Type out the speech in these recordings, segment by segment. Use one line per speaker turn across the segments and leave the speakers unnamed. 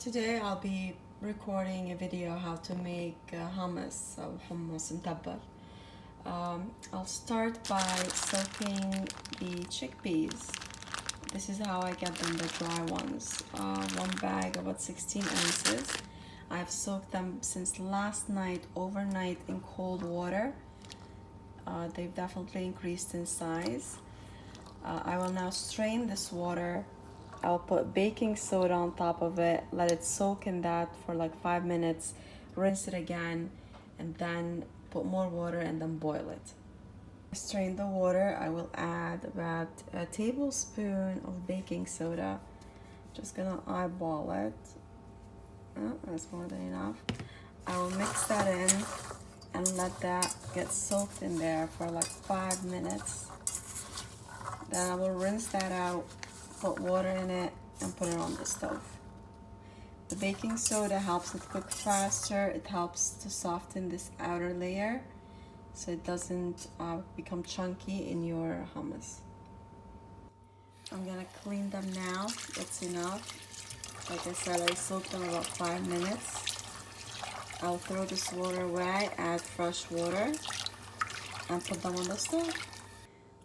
Today I'll be recording a video how to make hummus or hummus متبل. I'll start by soaking the chickpeas. This is how I get them, the dry ones. One bag, about 16 ounces. I've soaked them since last night, overnight in cold water. They've definitely increased in size. I will now strain this water. I'll put baking soda on top of it, let it soak in that for like 5 minutes, rinse it again, and then put more water and then boil it. Strain the water. I will add about a tablespoon of baking soda. Just gonna eyeball it. Oh, that's more than enough. I will mix that in and let that get soaked in there for like 5 minutes. Then I will rinse that out, put water in it, and put it on the stove. The baking soda helps it cook faster. It helps to soften this outer layer so it doesn't become chunky in your hummus. I'm gonna clean them now. That's enough. Like I said, I soaked them about 5 minutes. I'll throw this water away, add fresh water, and put them on the stove.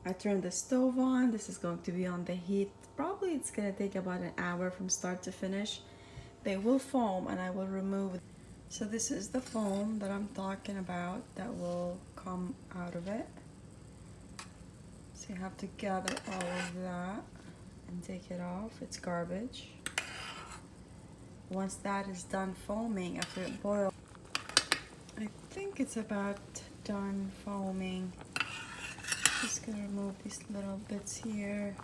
I turned the stove on. This is going to be on the heat. Probably it's gonna take about an hour from start to finish. They will foam and I will remove. So this is the foam that I'm talking about that will come out of it. So you have to gather all of that and take it off. It's garbage. Once that is done foaming, after it boils, I think it's about done foaming. Just gonna remove these little bits here,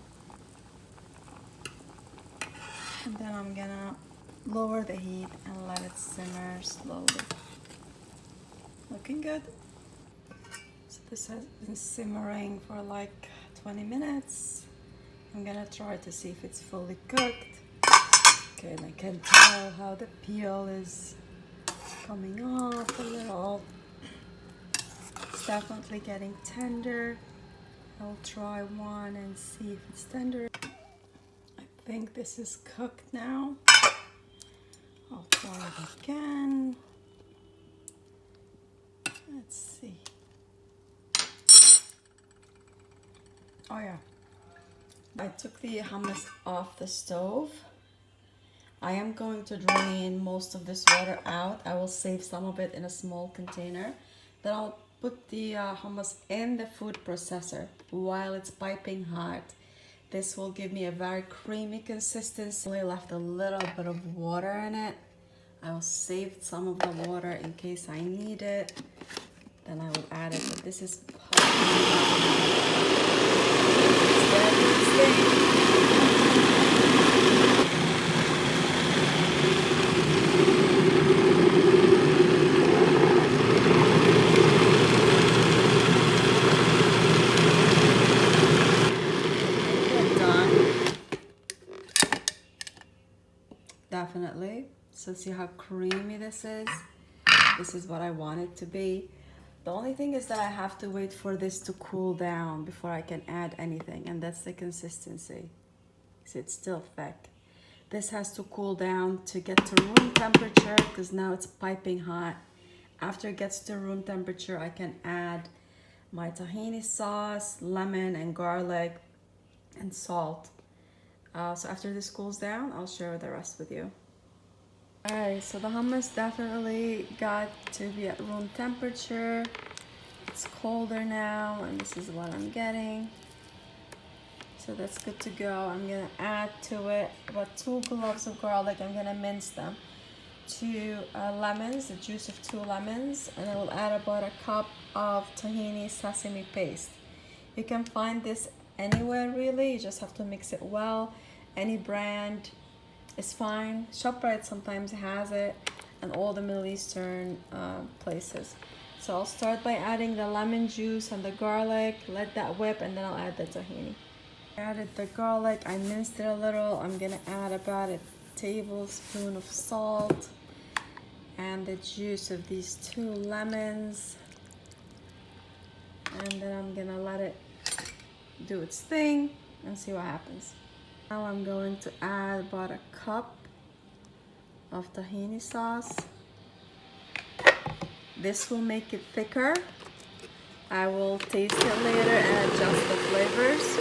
and then I'm gonna lower the heat and let it simmer slowly. Looking good. So this has been simmering for like 20 minutes. I'm gonna try to see if it's fully cooked. Okay, and I can tell how the peel is coming off a little. It's definitely getting tender. I'll try one and see if it's tender. I think this is cooked now. I'll try it again. Let's see. Oh yeah. I took the hummus off the stove. I am going to drain most of this water out. I will save some of it in a small container. Then I'll put the hummus in the food processor while it's piping hot. This will give me a very creamy consistency. I left a little bit of water in it. I will save some of the water in case I need it. Then I will add it. But this is piping Definitely. So see how creamy this is? This is what I want it to be. The only thing is that I have to wait for this to cool down before I can add anything, and that's the consistency. See, it's still thick. This has to cool down to get to room temperature because now it's piping hot. After it gets to room temperature, I can add my tahini sauce, lemon and garlic, and salt. So after this cools down, I'll share the rest with you. Alright, so the hummus definitely got to be at room temperature. It's colder now, and this is what I'm getting. So that's good to go. I'm gonna add to it about 2 cloves of garlic. I'm gonna mince them. 2 lemons, the juice of 2 lemons, and I will add about a cup of tahini sesame paste. You can find this anywhere really, you just have to mix it well. Any brand is fine. ShopRite sometimes has it, and all the Middle Eastern places. So I'll start by adding the lemon juice and the garlic, let that whip, and then I'll add the tahini. I added the garlic, I minced it a little. I'm gonna add about a tablespoon of salt and the juice of these 2 lemons, and then I'm gonna let it do its thing and see what happens. Now I'm going to add about a cup of tahini sauce. This will make it thicker. I will taste it later and adjust the flavors.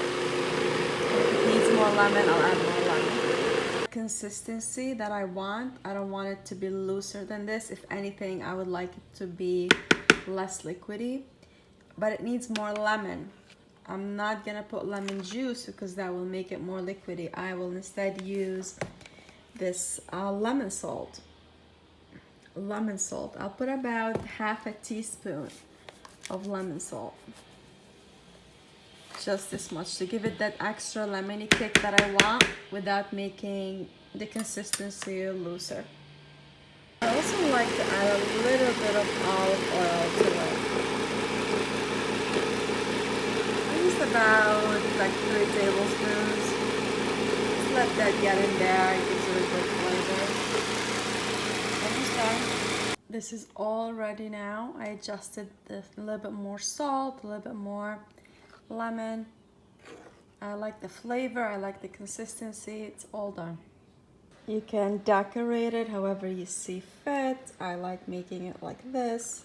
If it needs more lemon, I'll add more lemon. Consistency that I want, I don't want it to be looser than this. If anything, I would like it to be less liquidy, but it needs more lemon. I'm not gonna put lemon juice because that will make it more liquidy. I will instead use this lemon salt. I'll put about half a teaspoon of lemon salt. Just this much to give it that extra lemony kick that I want without making the consistency looser. I also like to add a little bit of olive oil to it. I use about like 3 tablespoons. Just let that get in there. It gives it a good flavor. Almost done. This is all ready now. I adjusted a little bit more salt, a little bit more lemon. I like the flavor, I like the consistency. It's all done. You can decorate it however you see fit. I like making it like this,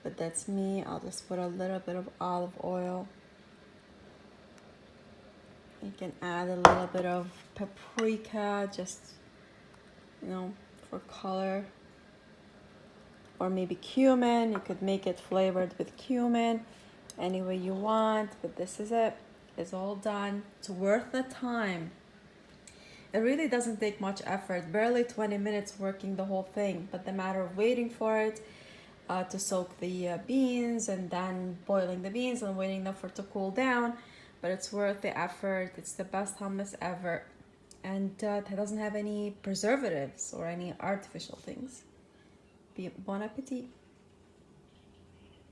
but that's me. I'll just put a little bit of olive oil. You can add a little bit of paprika, just, you know, for color. Or maybe cumin. You could make it flavored with cumin any way you want, but this is it. It's all done. It's worth the time. It really doesn't take much effort, barely 20 minutes working the whole thing, but the matter of waiting for it to soak the beans and then boiling the beans and waiting them for it to cool down, but it's worth the effort. It's the best hummus ever, and it doesn't have any preservatives or any artificial things. Bon appetit.